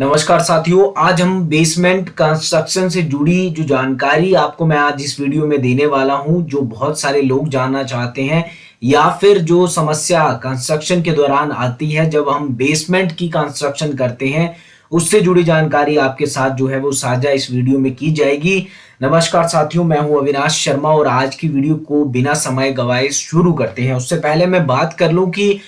नमस्कार साथियों, आज हम बेसमेंट कंस्ट्रक्शन से जुड़ी जो जानकारी आपको मैं आज इस वीडियो में देने वाला हूं, जो बहुत सारे लोग जानना चाहते हैं या फिर जो समस्या कंस्ट्रक्शन के दौरान आती है जब हम बेसमेंट की कंस्ट्रक्शन करते हैं, उससे जुड़ी जानकारी आपके साथ जो है वो साझा इस वीडियो में की जाएगी। नमस्कार साथियों, मैं हूं अविनाश शर्मा और आज की वीडियो को बिना समय गवाए शुरू करते हैं। उससे पहले मैं बात कर लूं कि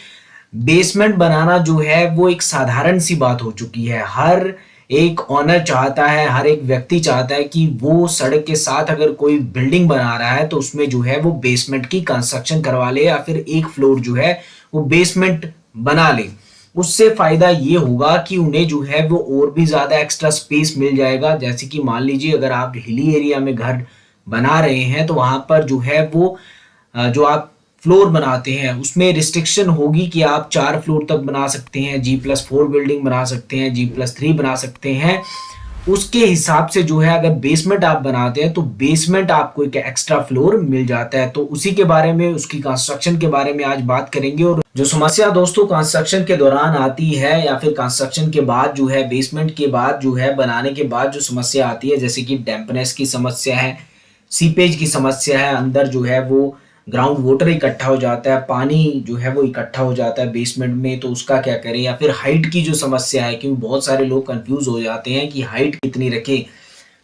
बेसमेंट बनाना जो है वो एक साधारण सी बात हो चुकी है। हर एक ओनर चाहता है, हर एक व्यक्ति चाहता है कि वो सड़क के साथ अगर कोई बिल्डिंग बना रहा है तो उसमें जो है वो बेसमेंट की कंस्ट्रक्शन करवा ले या फिर एक फ्लोर जो है वो बेसमेंट बना ले। उससे फायदा ये होगा कि उन्हें जो है वो और भी ज्यादा एक्स्ट्रा स्पेस मिल जाएगा। जैसे कि मान लीजिए अगर आप हिली एरिया में घर बना रहे हैं तो वहां पर जो है वो जो आप फ्लोर बनाते हैं उसमें रिस्ट्रिक्शन होगी कि आप 4 फ्लोर तक बना सकते हैं, G+4 बिल्डिंग बना सकते हैं, G+3 बना सकते हैं। उसके हिसाब से जो है अगर बेसमेंट आप बनाते हैं तो बेसमेंट आपको एक एक्स्ट्रा फ्लोर मिल जाता है। तो उसी के बारे में, उसकी कंस्ट्रक्शन के बारे में आज बात करेंगे। और जो समस्या दोस्तों कंस्ट्रक्शन के दौरान आती है या फिर कंस्ट्रक्शन के बाद जो है, बेसमेंट के बाद जो है, बनाने के बाद जो समस्या आती है, जैसे कि डैम्पनेस की समस्या है, सीपेज की समस्या है, अंदर जो है वो ग्राउंड वाटर इकट्ठा हो जाता है, पानी जो है वो इकट्ठा हो जाता है बेसमेंट में, तो उसका क्या करें। या फिर हाइट की जो समस्या है, क्योंकि बहुत सारे लोग कंफ्यूज हो जाते हैं कि हाइट कितनी रखें।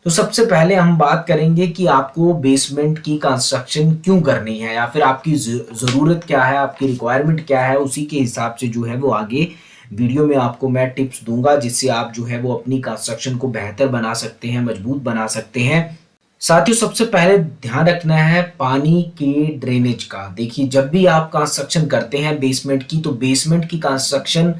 तो सबसे पहले हम बात करेंगे कि आपको बेसमेंट की कंस्ट्रक्शन क्यों करनी है या फिर आपकी ज़रूरत क्या है, आपकी रिक्वायरमेंट क्या है। उसी के हिसाब से जो है वो आगे वीडियो में आपको मैं टिप्स दूंगा जिससे आप जो है वो अपनी कंस्ट्रक्शन को बेहतर बना सकते हैं, मजबूत बना सकते हैं। साथियों, सबसे पहले ध्यान रखना है पानी के ड्रेनेज का। देखिए, जब भी आप कंस्ट्रक्शन करते हैं बेसमेंट की, तो बेसमेंट की कंस्ट्रक्शन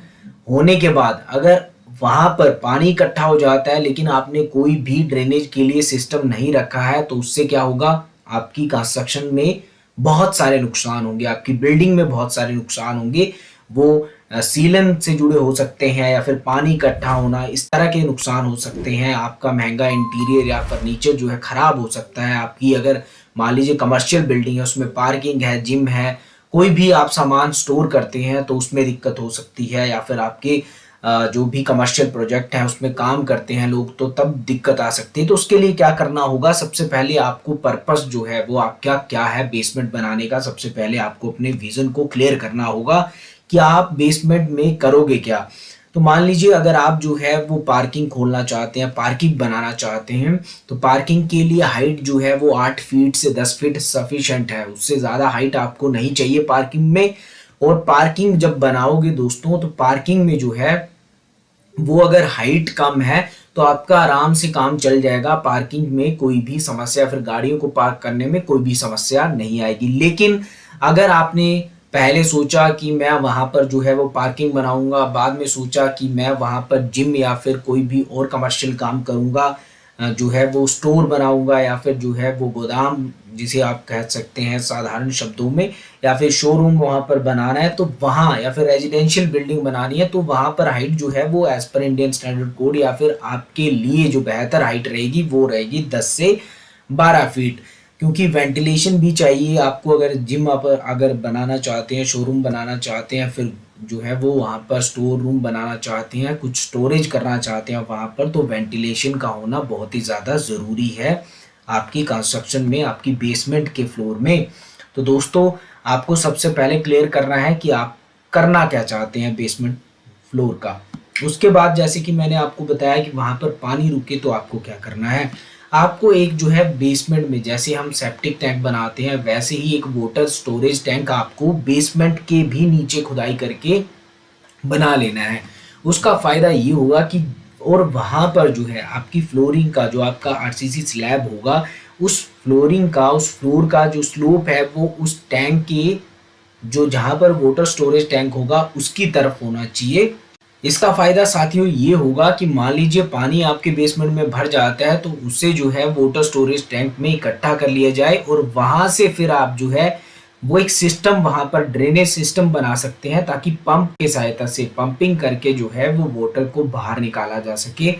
होने के बाद अगर वहां पर पानी इकट्ठा हो जाता है लेकिन आपने कोई भी ड्रेनेज के लिए सिस्टम नहीं रखा है तो उससे क्या होगा, आपकी कंस्ट्रक्शन में बहुत सारे नुकसान होंगे, आपकी बिल्डिंग में बहुत सारे नुकसान होंगे। वो सीलन से जुड़े हो सकते हैं या फिर पानी इकट्ठा होना, इस तरह के नुकसान हो सकते हैं। आपका महंगा इंटीरियर या फर्नीचर जो है खराब हो सकता है। आपकी अगर मान लीजिए कमर्शियल बिल्डिंग है, उसमें पार्किंग है, जिम है, कोई भी आप सामान स्टोर करते हैं तो उसमें दिक्कत हो सकती है। या फिर आपके जो भी कमर्शियल प्रोजेक्ट है उसमें काम करते हैं लोग, तो तब दिक्कत आ सकती है। तो उसके लिए क्या करना होगा, सबसे पहले आपको पर्पस जो है वो आपका क्या है बेसमेंट बनाने का, सबसे पहले आपको अपने विजन को क्लियर करना होगा कि आप बेसमेंट में करोगे क्या। तो मान लीजिए अगर आप जो है वो पार्किंग खोलना चाहते हैं, पार्किंग बनाना चाहते हैं, तो पार्किंग के लिए हाइट जो है वो 8 फीट से 10 फीट सफिशिएंट है। उससे ज़्यादा हाइट आपको नहीं चाहिए पार्किंग में। और पार्किंग जब बनाओगे दोस्तों, तो पार्किंग में जो है वो अगर हाइट कम है तो आपका आराम से काम चल जाएगा। पार्किंग में कोई भी समस्या, फिर गाड़ियों को पार्क करने में कोई भी समस्या नहीं आएगी। लेकिन अगर आपने पहले सोचा कि मैं वहां पर जो है वो पार्किंग बनाऊंगा, बाद में सोचा कि मैं वहां पर जिम या फिर कोई भी और कमर्शियल काम करूंगा, जो है वो स्टोर बनाऊंगा या फिर जो है वो गोदाम जिसे आप कह सकते हैं साधारण शब्दों में, या फिर शोरूम वहां पर बनाना है, तो वहां या फिर रेजिडेंशियल बिल्डिंग बनानी है, तो वहां पर हाइट जो है वो as per Indian standard code या फिर आपके लिए जो बेहतर हाइट रहेगी वो रहेगी 10 से 12 फीट। क्योंकि वेंटिलेशन भी चाहिए आपको। अगर जिम आप अगर बनाना चाहते हैं, शोरूम बनाना चाहते हैं, फिर जो है वो वहाँ पर स्टोर रूम बनाना चाहते हैं, कुछ स्टोरेज करना चाहते हैं वहाँ पर, तो वेंटिलेशन का होना बहुत ही ज़्यादा ज़रूरी है आपकी कंस्ट्रक्शन में, आपकी बेसमेंट के फ्लोर में। तो दोस्तों, आपको सबसे पहले क्लियर करना है कि आप करना क्या चाहते हैं बेसमेंट फ्लोर का। उसके बाद जैसे कि मैंने आपको बताया कि वहाँ पर पानी रुके तो आपको क्या करना है, आपको एक जो है बेसमेंट में जैसे हम सेप्टिक टैंक बनाते हैं वैसे ही एक वाटर स्टोरेज टैंक आपको बेसमेंट के भी नीचे खुदाई करके बना लेना है। उसका फ़ायदा ये होगा कि और वहाँ पर जो है आपकी फ्लोरिंग का जो आपका आरसीसी स्लैब होगा, उस फ्लोरिंग का, उस फ्लोर का जो स्लोप है वो उस टैंक के जो जहाँ पर वाटर स्टोरेज टैंक होगा उसकी तरफ होना चाहिए। इसका फायदा साथियों ये होगा कि मान लीजिए पानी आपके बेसमेंट में भर जाता है तो उससे जो है वाटर स्टोरेज टैंक में इकट्ठा कर लिया जाए और वहां से फिर आप जो है वो एक सिस्टम वहां पर ड्रेनेज सिस्टम बना सकते हैं, ताकि पंप के सहायता से पंपिंग करके जो है वो वाटर को बाहर निकाला जा सके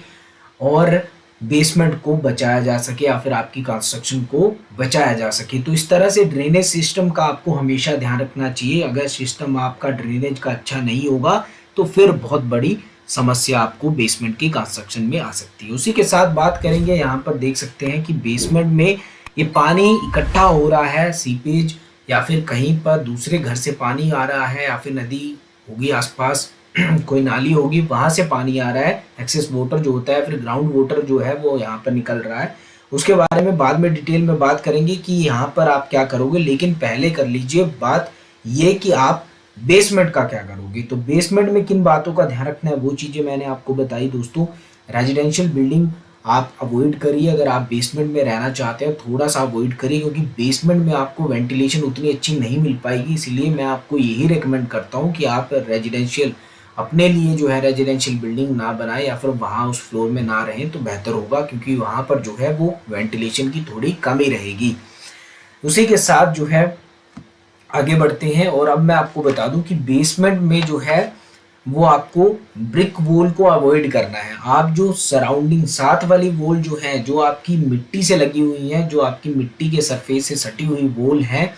और बेसमेंट को बचाया जा सके या फिर आपकी कंस्ट्रक्शन को बचाया जा सके। तो इस तरह से ड्रेनेज सिस्टम का आपको हमेशा ध्यान रखना चाहिए। अगर सिस्टम आपका ड्रेनेज का अच्छा नहीं होगा तो फिर बहुत बड़ी समस्या आपको बेसमेंट की कंस्ट्रक्शन में आ सकती है। उसी के साथ बात करेंगे, यहाँ पर देख सकते हैं कि बेसमेंट में ये पानी इकट्ठा हो रहा है, सीपेज या फिर कहीं पर दूसरे घर से पानी आ रहा है या फिर नदी होगी आसपास कोई नाली होगी वहां से पानी आ रहा है, एक्सेस वाटर जो होता है, फिर ग्राउंड वाटर जो है वो यहाँ पर निकल रहा है। उसके बारे में बाद में डिटेल में बात करेंगे कि यहाँ पर आप क्या करोगे, लेकिन पहले कर लीजिए बात ये कि आप बेसमेंट का क्या करोगे। तो बेसमेंट में किन बातों का ध्यान रखना है वो चीज़ें मैंने आपको बताई दोस्तों। रेजिडेंशियल बिल्डिंग आप अवॉइड करिए, अगर आप बेसमेंट में रहना चाहते हैं थोड़ा सा अवॉइड करिए, क्योंकि बेसमेंट में आपको वेंटिलेशन उतनी अच्छी नहीं मिल पाएगी। इसलिए मैं आपको यही रिकमेंड करता हूँ कि आप रेजिडेंशियल अपने लिए जो है रेजिडेंशियल बिल्डिंग ना बनाए या फिर वहाँ उस फ्लोर में ना रहें तो बेहतर होगा, क्योंकि वहाँ पर जो है वो वेंटिलेशन की थोड़ी कमी रहेगी। उसी के साथ जो है आगे बढ़ते हैं और अब मैं आपको बता दूं कि बेसमेंट में जो है वो आपको ब्रिक वॉल को अवॉइड करना है। आप जो सराउंडिंग साथ वाली वॉल जो है जो आपकी मिट्टी से लगी हुई है, जो आपकी मिट्टी के सरफेस से सटी हुई वॉल है,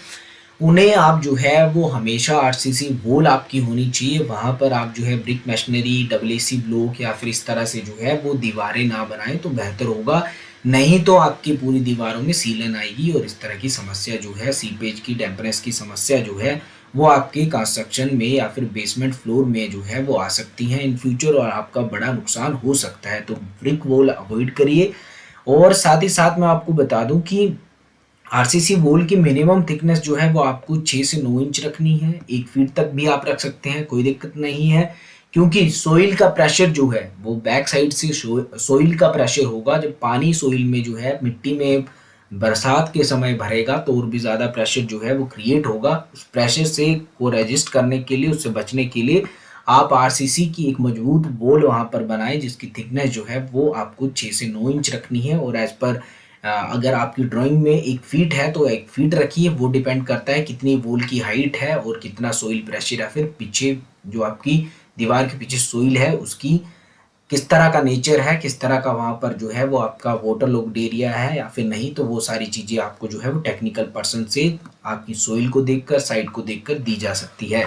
उन्हें आप जो है वो हमेशा आरसीसी वॉल आपकी होनी चाहिए। वहाँ पर आप जो है ब्रिक मशीनरी, डब्ल्यूसी ब्लॉक या फिर इस तरह से जो है वो दीवारें ना बनाएं तो बेहतर होगा। नहीं तो आपकी पूरी दीवारों में सीलन आएगी और इस तरह की समस्या जो है सीपेज की, डैम्पनेस की समस्या जो है वो आपके कंस्ट्रक्शन में या फिर बेसमेंट फ्लोर में जो है वो आ सकती हैं इन फ्यूचर और आपका बड़ा नुकसान हो सकता है। तो ब्रिक वॉल अवॉइड करिए। और साथ ही साथ मैं आपको बता दूं कि आरसीसी वॉल की मिनिमम थिकनेस जो है वो आपको 6 से 9 इंच रखनी है। 1 फीट तक भी आप रख सकते हैं, कोई दिक्कत नहीं है, क्योंकि सोइल का प्रेशर जो है वो बैक साइड से सोइल का प्रेशर होगा। जब पानी सोइल में जो है मिट्टी में बरसात के समय भरेगा तो और भी ज़्यादा प्रेशर जो है वो क्रिएट होगा। उस प्रेशर से को रेजिस्ट करने के लिए, उससे बचने के लिए आप आरसीसी की एक मजबूत वॉल वहाँ पर बनाएं जिसकी थिकनेस जो है वो आपको 6 से 9 इंच रखनी है। और एज पर अगर आपकी ड्राइंग में 1 फीट है तो 1 फीट रखिए। वो डिपेंड करता है कितनी वॉल की हाइट है और कितना सोइल प्रेशर या फिर पीछे जो आपकी दीवार के पीछे सोइल है उसकी किस तरह का नेचर है, किस तरह का वहाँ पर जो है वो आपका वाटर लॉक्ड एरिया है या फिर नहीं। तो वो सारी चीज़ें आपको जो है वो टेक्निकल पर्सन से आपकी सोइल को देखकर, साइट को देखकर दी जा सकती है।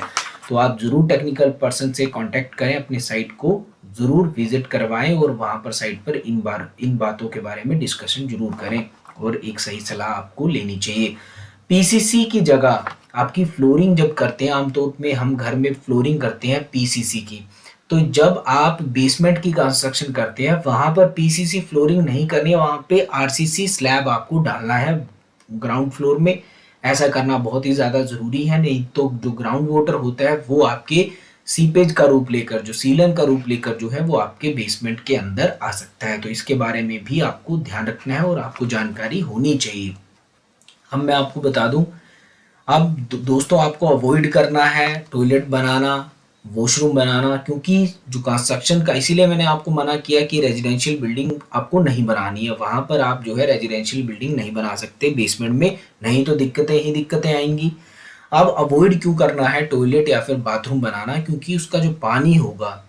तो आप ज़रूर टेक्निकल पर्सन से कांटेक्ट करें, अपनी साइट को ज़रूर विजिट करवाएं और वहाँ पर साइट पर इन बातों के बारे में डिस्कशन जरूर करें और एक सही सलाह आपको लेनी चाहिए। पीसीसी की जगह आपकी फ्लोरिंग जब करते हैं, आमतौर में हम घर में फ्लोरिंग करते हैं पीसीसी की, तो जब आप बेसमेंट की कंस्ट्रक्शन करते हैं वहां पर पीसीसी फ्लोरिंग नहीं करनी है, वहां पे आरसीसी स्लैब आपको डालना है ग्राउंड फ्लोर में। ऐसा करना बहुत ही ज़्यादा ज़रूरी है, नहीं तो जो ग्राउंड वाटर होता है वो आपके सीपेज का रूप लेकर, जो सीलन का रूप लेकर जो है वो आपके बेसमेंट के अंदर आ सकता है। तो इसके बारे में भी आपको ध्यान रखना है और आपको जानकारी होनी चाहिए। अब मैं आपको बता दूं, अब दोस्तों आपको अवॉइड करना है टॉयलेट बनाना, वॉशरूम बनाना, क्योंकि जो कंस्ट्रक्शन का, इसीलिए मैंने आपको मना किया कि रेजिडेंशियल बिल्डिंग आपको नहीं बनानी है। वहाँ पर आप जो है रेजिडेंशियल बिल्डिंग नहीं बना सकते बेसमेंट में, नहीं तो दिक्कतें ही दिक्कतें आएंगी। अब अवॉइड क्यों करना है टॉयलेट या फिर बाथरूम बनाना, क्योंकि उसका जो पानी होगा,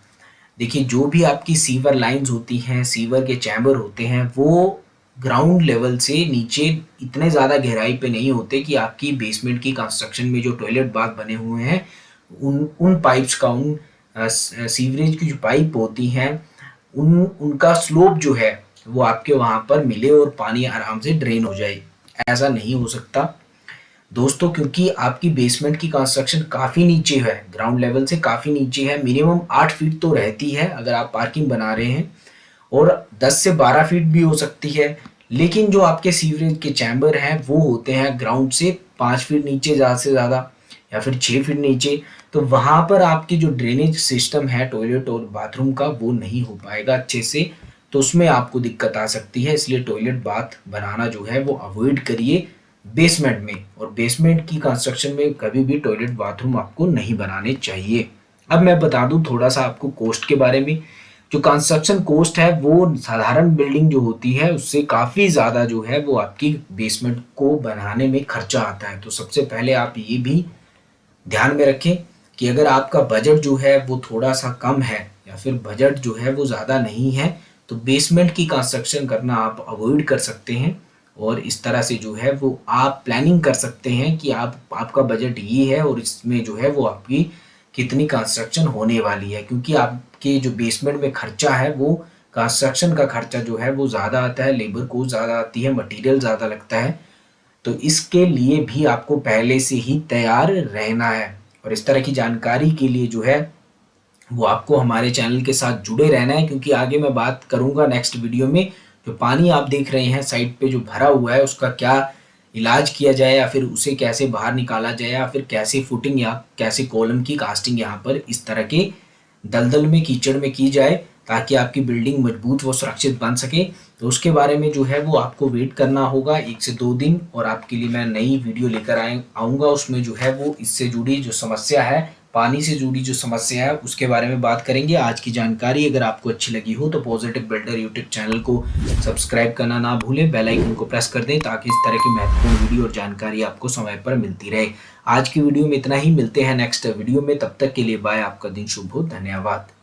देखिए जो भी आपकी सीवर लाइंस होती हैं, सीवर के चैम्बर होते हैं, वो ग्राउंड लेवल से नीचे इतने ज़्यादा गहराई पे नहीं होते कि आपकी बेसमेंट की कंस्ट्रक्शन में जो टॉयलेट बाथ बने हुए हैं उन पाइप्स का, उन सीवरेज की जो पाइप होती हैं उनका स्लोप जो है वो आपके वहाँ पर मिले और पानी आराम से ड्रेन हो जाए। ऐसा नहीं हो सकता दोस्तों, क्योंकि आपकी बेसमेंट की कंस्ट्रक्शन काफ़ी नीचे है, ग्राउंड लेवल से काफ़ी नीचे है। मिनिमम 8 फीट तो रहती है अगर आप पार्किंग बना रहे हैं, और 10 से 12 फीट भी हो सकती है। लेकिन जो आपके सीवरेज के चैम्बर हैं वो होते हैं ग्राउंड से 5 फीट नीचे ज़्यादा से ज़्यादा या फिर 6 फीट नीचे। तो वहाँ पर आपकी जो ड्रेनेज सिस्टम है टॉयलेट और बाथरूम का वो नहीं हो पाएगा अच्छे से, तो उसमें आपको दिक्कत आ सकती है। इसलिए टॉयलेट बाथ बनाना जो है वो अवॉइड करिए बेसमेंट में, और बेसमेंट की कंस्ट्रक्शन में कभी भी टॉयलेट बाथरूम आपको नहीं बनाने चाहिए। अब मैं बता दूं थोड़ा सा आपको कॉस्ट के बारे में। जो कंस्ट्रक्शन कॉस्ट है वो साधारण बिल्डिंग जो होती है उससे काफ़ी ज़्यादा जो है वो आपकी बेसमेंट को बनाने में खर्चा आता है। तो सबसे पहले आप ये भी ध्यान में रखें कि अगर आपका बजट जो है वो थोड़ा सा कम है या फिर बजट जो है वो ज़्यादा नहीं है, तो बेसमेंट की कंस्ट्रक्शन करना आप अवॉइड कर सकते हैं। और इस तरह से जो है वो आप प्लानिंग कर सकते हैं कि आपका बजट ये है और इसमें जो है वो आपकी कितनी कंस्ट्रक्शन होने वाली है, क्योंकि आपकी आपके जो बेसमेंट में खर्चा है वो कंस्ट्रक्शन का खर्चा जो है वो ज़्यादा आता है, लेबर कॉस्ट ज़्यादा आती है, मटेरियल ज़्यादा लगता है। तो इसके लिए भी आपको पहले से ही तैयार रहना है। और इस तरह की जानकारी के लिए जो है वो आपको हमारे चैनल के साथ जुड़े रहना है, क्योंकि आगे मैं बात करूंगा नेक्स्ट वीडियो में जो पानी आप देख रहे हैं साइड पे जो भरा हुआ है उसका क्या इलाज किया जाए, या फिर उसे कैसे बाहर निकाला जाए, या फिर कैसे फुटिंग या कैसे कॉलम की कास्टिंग यहाँ पर इस तरह के दलदल में कीचड़ में की जाए ताकि आपकी बिल्डिंग मजबूत व सुरक्षित बन सके। तो उसके बारे में जो है वो आपको वेट करना होगा 1 से 2 दिन, और आपके लिए मैं नई वीडियो लेकर आऊँगा। उसमें जो है वो इससे जुड़ी जो समस्या है, पानी से जुड़ी जो समस्या है उसके बारे में बात करेंगे। आज की जानकारी अगर आपको अच्छी लगी हो तो पॉजिटिव बिल्डर यूट्यूब चैनल को सब्सक्राइब करना ना भूलें, बेल आइकन को प्रेस कर दें ताकि इस तरह की महत्वपूर्ण वीडियो और जानकारी आपको समय पर मिलती रहे। आज की वीडियो में इतना ही, मिलते हैं नेक्स्ट वीडियो में, तब तक के लिए बाय। आपका दिन शुभ हो, धन्यवाद।